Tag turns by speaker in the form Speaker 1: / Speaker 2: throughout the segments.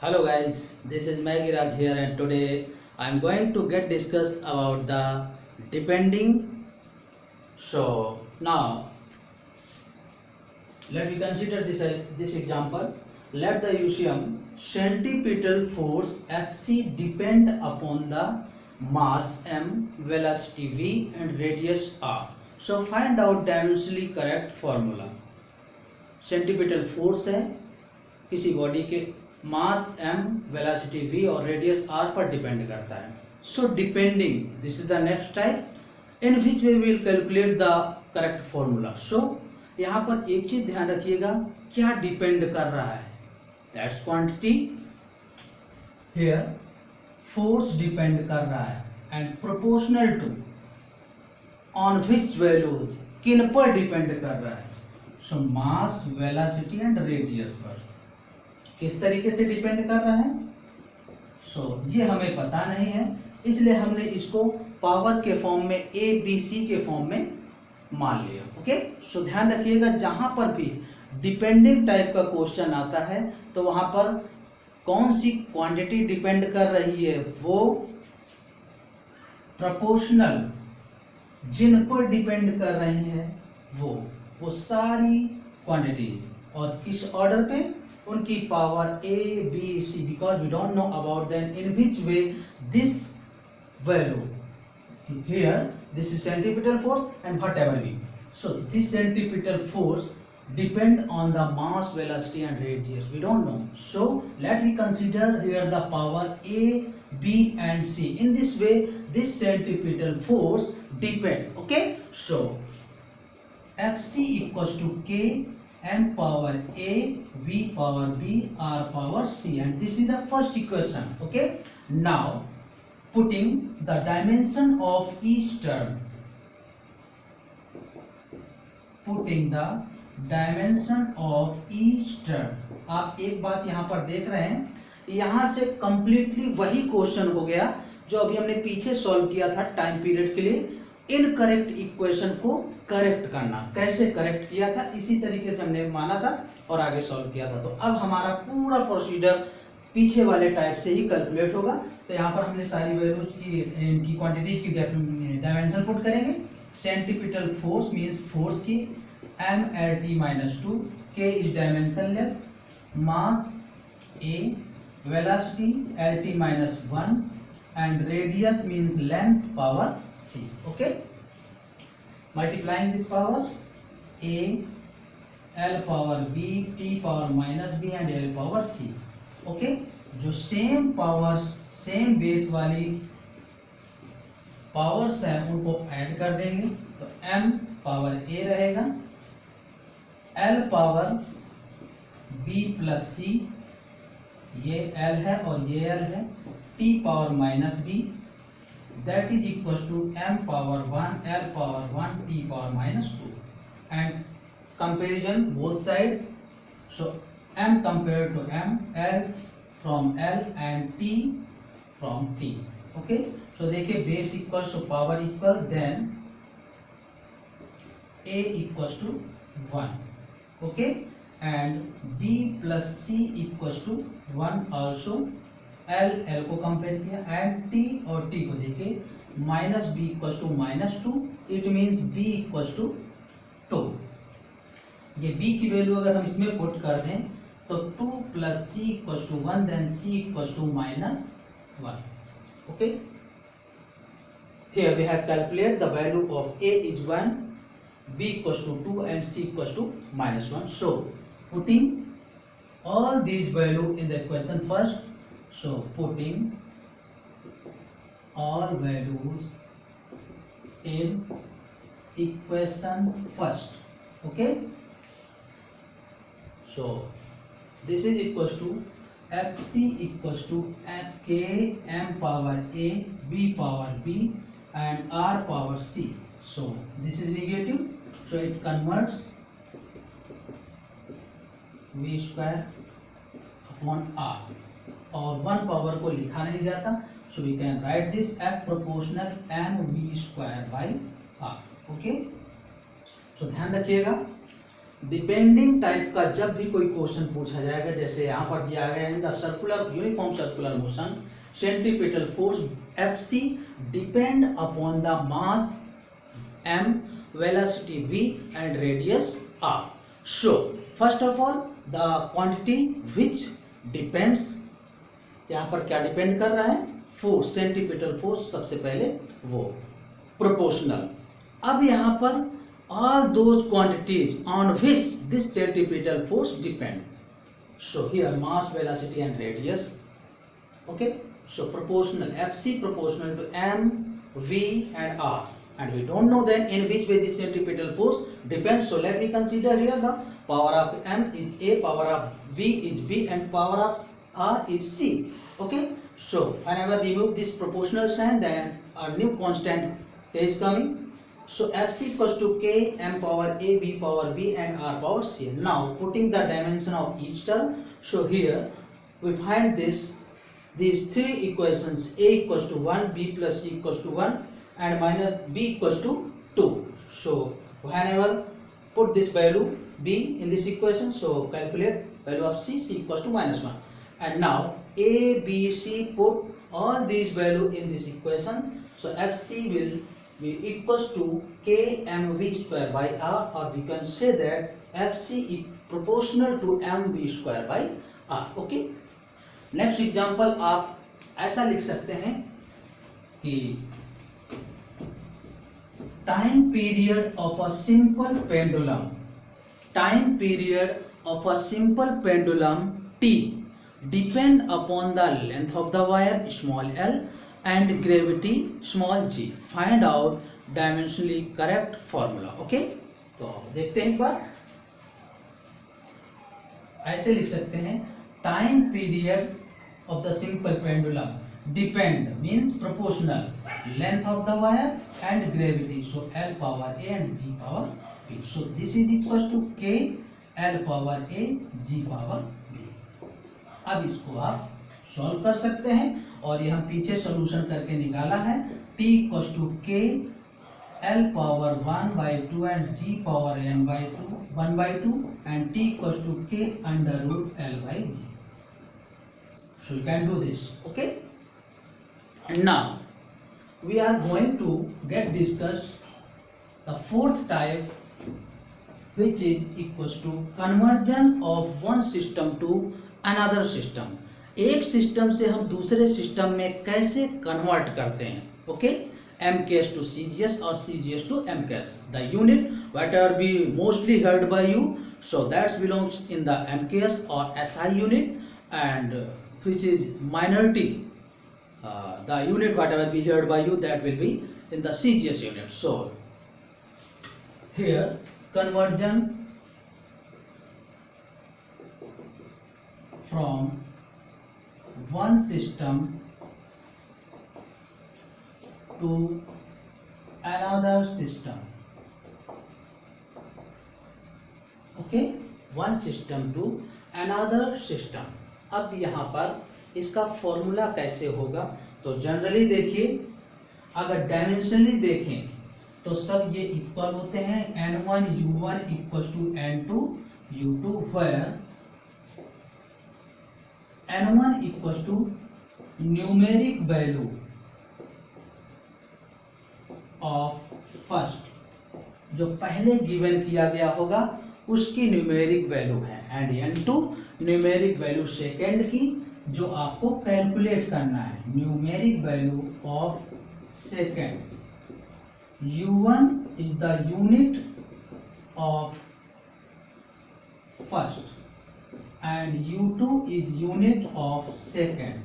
Speaker 1: Hello guys, this is Maggie Raj here and today I am going to get discuss about the depending. So now let me consider this example. Let the UCM centripetal force Fc depend upon the mass m, velocity v and radius r. So find out dimensionally correct formula. Centripetal force है किसी body के mass m, velocity v और radius r पर depend करता है. So depending, this is the next type in which way will calculate the correct formula. So यहाँ पर एक चीज ध्यान रखिएगा, क्या डिपेंड कर रहा है, that's quantity. Here force depend कर रहा है and proportional to on which values, किन पर डिपेंड कर रहा है. So mass, velocity and radius पर किस तरीके से डिपेंड कर रहा है. सो ये हमें पता नहीं है, इसलिए हमने इसको पावर के फॉर्म में ए बी सी के फॉर्म में मान लिया. ओके, सो ध्यान रखिएगा जहां पर भी डिपेंडिंग टाइप का क्वेश्चन आता है तो वहां पर कौन सी क्वांटिटी डिपेंड कर रही है, वो प्रोपोर्शनल जिन पर डिपेंड कर रही है वो सारी क्वांटिटीज, और किस ऑर्डर पे, उनकी power A B C, because we don't know about then in which way this value. Here this is centripetal force and whatever B. So this centripetal force depend on the mass, velocity and radius, we don't know. So let me consider here the power a, b and c. In this way this centripetal force depend. Okay, so Fc equals to k m power a, v power b, r power c, and this is the first equation. Okay, now putting the dimension of each term, putting the dimension of each term. आप एक बात यहाँ पर देख रहे हैं, यहाँ से कंप्लीटली वही क्वेश्चन हो गया जो अभी हमने पीछे सॉल्व किया था टाइम पीरियड के लिए. इनकरेक्ट इक्वेशन को करेक्ट करना, कैसे करेक्ट किया था, इसी तरीके से हमने माना था और आगे सॉल्व किया था. तो अब हमारा पूरा प्रोसीजर पीछे वाले टाइप से ही कैलकुलेट होगा. तो यहाँ पर हमने सारी वैल्यूज की, इनकी क्वांटिटीज की डायमेंशन पुट करेंगे. सेंट्रीपिटल फोर्स मीन्स फोर्स की m L T minus 2, k is dimensionless, mass a, velocity L T minus 1 and radius means length power c. Okay, multiplying these powers, a, L power b, t power minus b and L power c. Okay, जो same powers, same base वाली powers है उनको add कर देंगे. तो m power a रहेगा, L power b plus c, ये L है और ये L है, t power minus b, that is equal to m power 1, L power 1, t power minus 2. And comparison both side, so m compare to m, L from L and t from t. Okay, so देखिए base equal, so power equal, then a equal to 1. Okay, and b plus c equals to 1 also. L को compare किया and t और t को देखे, minus b equals to minus 2, it means b equals to 2. ये b की value अगर हम इसमें पुट कर दें तो 2 plus c equals to 1, then c equals to minus 1. Okay, here we have calculated the value of a is 1, b equals to 2 and c equals to minus 1. So putting all these value in the equation first, so putting all values in equation first. Okay, so this is equals to fc equals to k m power a, b power b and r power c. So this is negative, so it converts v square upon r, और 1 power को लिखा नहीं जाता, so we can write this f proportional m v square by r. Okay, so ध्यान रखिएगा. Depending type का जब भी कोई क्वेश्चन पूछा जाएगा, जैसे यहाँ पर दिया गया है the circular uniform circular motion centripetal force Fc depend upon the mass m, velocity v and radius r. So first of all the quantity which depends, यहाँ पर क्या डिपेंड कर रहा है, फोर्स, सेंट्रीपिटल फोर्स सबसे पहले वो, प्रोपोर्शनल। अब यहाँ पर all those quantities on which this centripetal force depend. So here mass, velocity and radius. Okay, so proportional, Fc proportional to m, v and r, and we don't know then in which way this centripetal force depends. So let me consider here the power of m is a, power of v is b and power of r is c. Okay, so whenever we remove this proportional sign, then a new constant is coming. So Fc equals to k m power a, b power b and r power c. Now putting the dimension of each term, so here we find these three equations, a equals to 1, b plus c equals to 1 and minus b equals to 2. So whenever put this value b in this equation, so calculate value of c equals to minus 1. And now a, b, c, put all these value in this equation, so Fc will be equals to k mv square by r, or we can say that Fc is proportional to mv square by r. Okay, next example आप ऐसा लिख सकते हैं कि time period of a simple pendulum, time period of a simple pendulum t depend upon the length of the wire small l and gravity small g. Find out dimensionally correct formula. Okay, तो देखते हैं एक बार, ऐसे लिख सकते हैं time period of the simple pendulum depend means proportional length of the wire and gravity, so L power A and G power B. So this is equals to K L power A G power B. अब इसको आप solve कर सकते हैं और ये हम पीछे सोल्यूशन करके निकाला है. T equals to K L power 1 by 2 and G power N by 2 1 by 2 and T equals to K under root L by G. So you can do this. Okay, and now we are going to discuss the fourth type, which is equals to conversion of one system to another system. एक system से हम दूसरे system में कैसे convert करते हैं. Okay, MKS to CGS or CGS to MKS. The unit whatever be mostly heard by you, so that belongs in the MKS or SI unit, and which is minority, the unit whatever be heard by you, that will be in the CGS unit. So here conversion from one system to another system. Okay, one system to another system. अब यहाँ पर इसका formula कैसे होगा, तो generally देखिए, अगर dimensionally देखें तो सब ये इक्वल होते हैं. n1 u1 equal to n2 u2, where n1 equal to numeric value of first, जो पहले गिवन किया गया होगा उसकी न्यूमेरिक वैल्यू है, and n2 numeric value second की, जो आपको कैलकुलेट करना है. Numeric value of second. u1 is the unit of first and u2 is unit of second.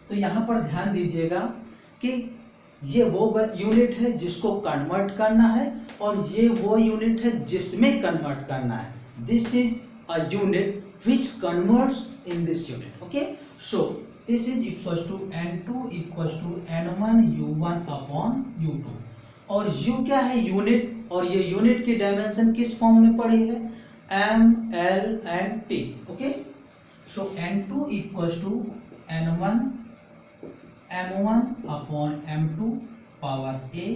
Speaker 1: तो यहाँ पर ध्यान दीजिएगा कि ये वो यूनिट है जिसको कन्वर्ट करना है और ये वो यूनिट है जिसमें कन्वर्ट करना है. This is a unit which converts in this unit. Okay, so this is equals to n2 equals to n1 u1 upon u2, और u क्या है, यूनिट, और ये यूनिट की डायमेंशन किस फॉर्म में पड़ी है, m, l and t. Okay, so n2 equals to n1 m1 upon m2 power a,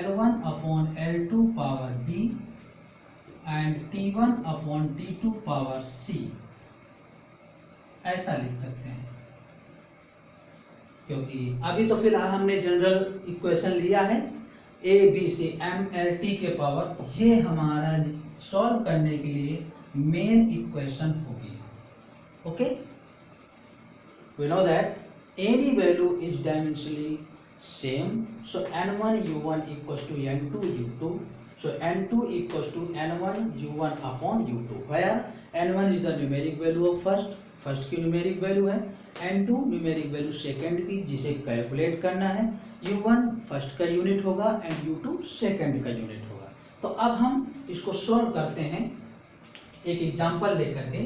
Speaker 1: l1 upon l2 power b and T1 upon T2 power C, ऐसा लिख सकते हैं। क्योंकि अभी तो फिलहाल हमने जनरल इक्वेशन लिया है A B C M L T के पावर, ये हमारा सॉल्व करने के लिए मेन इक्वेशन होगी। Okay, we know that any value is dimensionally same, so n1 u1 equals to n2 u2, so n2 equals to n1 u1 upon u2, where n1 is the numeric value of first की numeric वैल्यू है, n2 numeric value second की जिसे calculate करना है, u1 first का unit होगा and u2 second का यूनिट होगा। तो अब हम इसको सॉल्व करते हैं एक एग्जांपल लेकर के।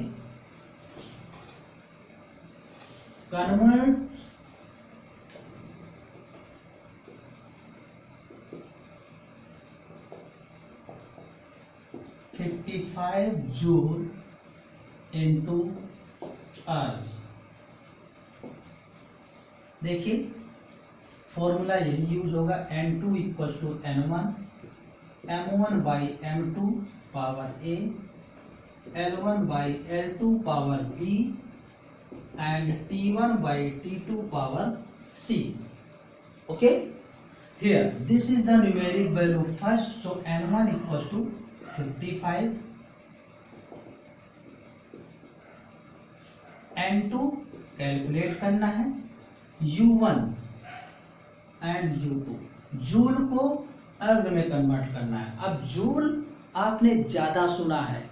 Speaker 1: Convert 55 joule into ergs. देखिए फॉर्मूला यही यूज होगा, n2 equal to n1 m1 by m2 power a, l1 by l2 power b and t1 by t2 power c. Okay, here this is the numeric value first, so n1 equals to 55, n2 calculate करना है, u1 and u2, joule को अर्ग में convert करना है। अब joule आपने ज्यादा सुना है,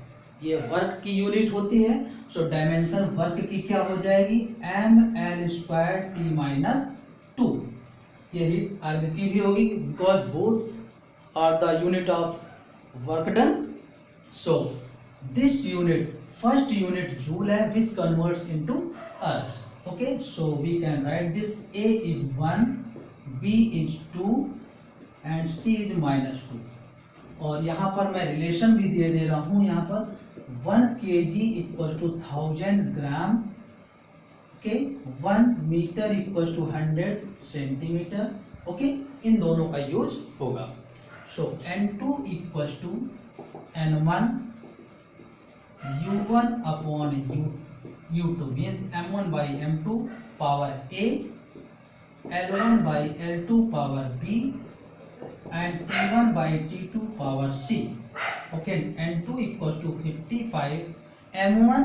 Speaker 1: ये वर्क की यूनिट होती है, सो डायमेंशन वर्क की क्या हो जाएगी, ml² t-2, यही अर्ग की भी होगी because both are the unit of work done. So this unit first unit joule है which converts into ergs. Okay, so we can write this, a is 1, b is 2 and c is -2। और यहाँ पर मैं relation भी दे रहा हूँ, यहाँ पर 1 kg equal to 1000 gram, okay, 1 metre equal to 100 centimetre. Okay, इन दोनों का यूज होगा। So n2 equal to n1 u1 upon u2 means m1 by m2 power a, l1 by l2 power b and t1 by t2 power c. Okay, n2 equals to 55, m1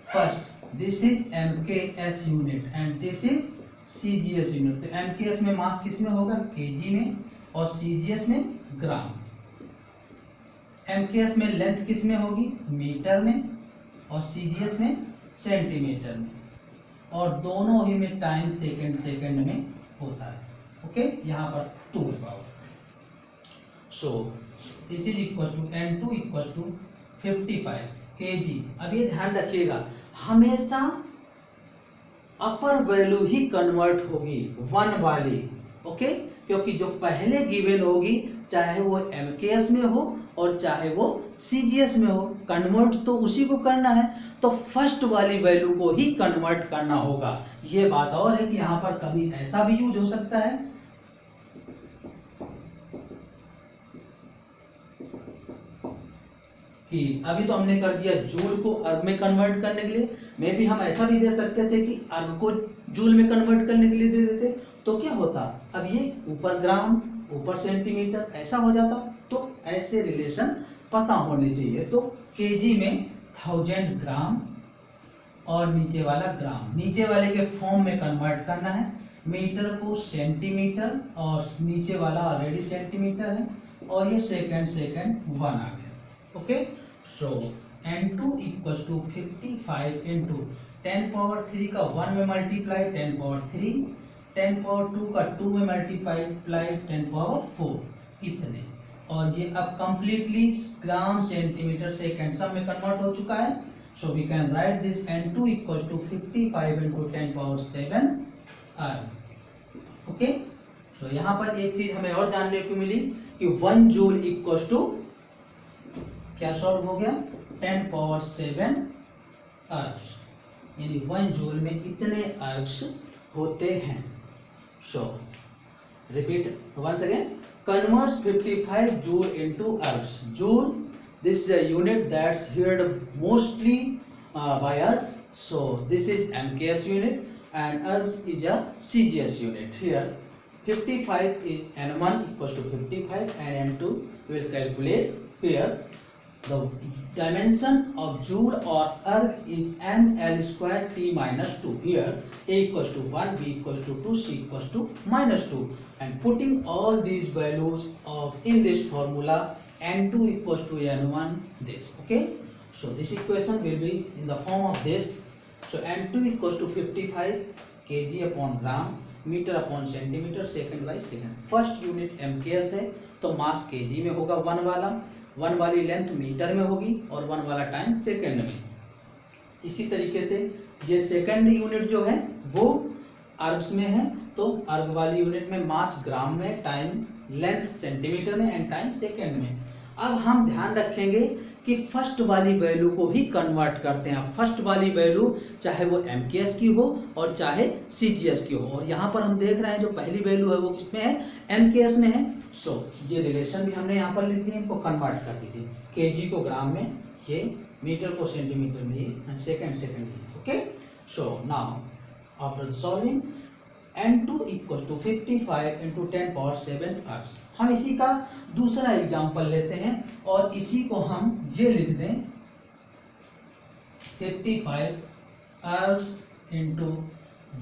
Speaker 1: first, this is mks unit and this is cgs unit। तो mks में मास किस में होगा, kg में, और cgs में ग्राम। mks में length किस में होगी, मीटर में, और cgs में सेंटीमीटर में, और दोनों ही में टाइम सेकंड में होता है। ओके, यहाँ पर 2 power. So this is equal to n2 equal to 55 kg। अब ये ध्यान रखिएगा, हमेशा अपर वैल्यू ही कन्वर्ट होगी 1 वाली, ओके, क्योंकि जो पहले गिवन होगी चाहे वो mks में हो और चाहे वो cgs में हो, कन्वर्ट तो उसी को करना है, तो फर्स्ट वाली वैल्यू को ही कन्वर्ट करना होगा। ये बात और है कि यहाँ पर कभी ऐसा भी यूज हो सकता है कि अभी तो हमने कर दिया जूल को अर्ग में कन्वर्ट करने के लिए, मे भी हम ऐसा भी दे सकते थे कि अर्ग को जूल में कन्वर्ट करने के लिए दे देते, तो क्या होता, अब ये ऊपर ग्राम ऊपर सेंटीमीटर ऐसा हो जाता। तो ऐसे रिलेशन पता होने चाहिए। तो केजी में 1000 ग्राम और नीचे वाला ग्राम, नीचे वाले के फॉर्म में कन्वर्ट करना है, मीटर को सेंटीमीटर, और नीचे वाला ऑलरेडी सेंटीमीटर है, और ये सेकंड 1 आ गया। Okay, so n2 equals to 55 into 10 power 3 का 1 में मल्टीप्लाई 10 पावर 3, 10 पावर 2 का 2 में मल्टीप्लाई 10 पावर 4, इतने। और ये अब कंप्लीटली ग्राम सेंटीमीटर सेकंड सब में कन्वर्ट हो चुका है। So we can write this n2 equals to 55 into 10 power 7 erg. Okay, सो यहाँ पर एक चीज हमें और जानने को मिली कि 1 जूल इक्वल्स टू क्या सॉल्व हो गया, 10 पावर 7 अर्ग्स, यानी 1 जूल में इतने अर्ग्स होते हैं। So repeat once again, converts 55 joule into ergs. Joule this is a unit that's heard mostly by us. So this is MKS unit and ours is a CGS unit. Here 55 is N1 equals to 55 and N2 will calculate. Here the dimension of joule or erg is ml square t minus 2. Here a equals to 1, b equals to 2, c equals to minus 2, and putting all these values of in this formula, n2 equals to n1 this. Okay, so this equation will be in the form of this. So n2 equals to 55 kg upon gram, metre upon centimetre, second by second. First unit MKS है तो मास kg में होगा, one वाली length metre में होगी और one वाला time second में. इसी तरीके से ये सेकंड यूनिट जो है वो अर्ग्स में है, तो अर्ग वाली यूनिट में मास ग्राम में, टाइम लेंथ सेंटीमीटर में एंड टाइम सेकंड में. अब हम ध्यान रखेंगे कि फर्स्ट वाली वैल्यू को ही कन्वर्ट करते हैं. फर्स्ट वाली वैल्यू चाहे वो MKS की हो और चाहे CGS की हो, और यहाँ पर हम देख रहे हैं जो पहली वैल्यू है वो किसमें है, MKS में है. सो ये रिलेशन भी हमने यहाँ पर लिख दिए, इनको कन्वर्ट कर दीजिए. kg को ग्राम में, ये मीटर को सेंटीमीटर में, एंड सेकंड में. Okay, so now after solving n2 equal to 55 into 10 power 7 ergs. हम इसी का दूसरा एग्जाम्पल लेते हैं और इसी को हम ये लिख दें 55 अर्ग्स इंटू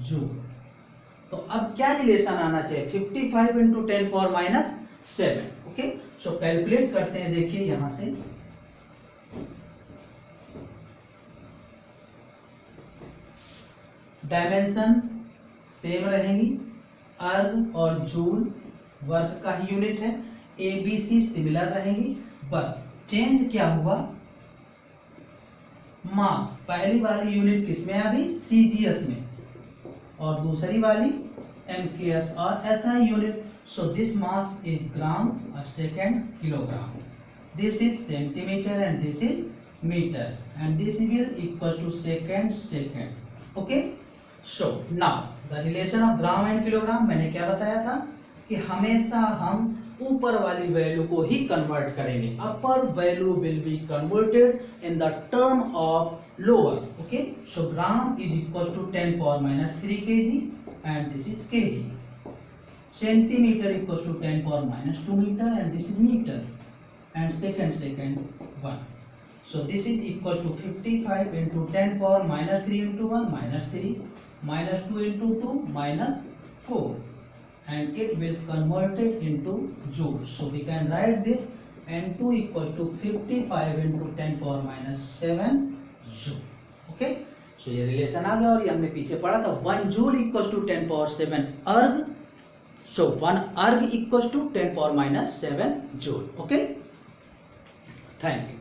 Speaker 1: जूल. तो अब क्या रिलेशन आना चाहिए, 55 इंटू 10 पावर माइनस 7. ओके, सो कैलकुलेट करते हैं. देखिए यहां से डायमेंशन सेम रहेंगी, अर्ग और जूल वर्ग का ही यूनिट है, ABC सिमिलर रहेंगी. बस चेंज क्या हुआ, मास पहली वाली यूनिट किस में आ गई, CGS में, और दूसरी वाली MKS और SI unit. So this mass is gram और second kilogram. This is centimetre and this is metre and this will equal to second. Okay, so now the relation of gram and kilogram. मैंने क्या बताया था कि हमेशा हम ऊपर वाली वैल्यू को ही कन्वर्ट करेंगे. Upper value will be converted in the term of lower. Okay, so gram is equal to 10 power minus 3 kg and this is kg. Centimeter equals to 10 power minus 2 meter and this is meter, and second 1. So this is equals to 55 into 10 power minus 3 into 1 minus 3 minus 2 into 2 minus 4, and it will convert it into joule. So we can write this n2 equal to 55 into 10 power minus 7 joule. Okay, so ये relation आ गया. और ये हमने पीछे पढ़ा था 1 joule equals to 10 power 7 अर्ग. So 1 erg equals to 10 power minus 7 joule. Okay, thank you.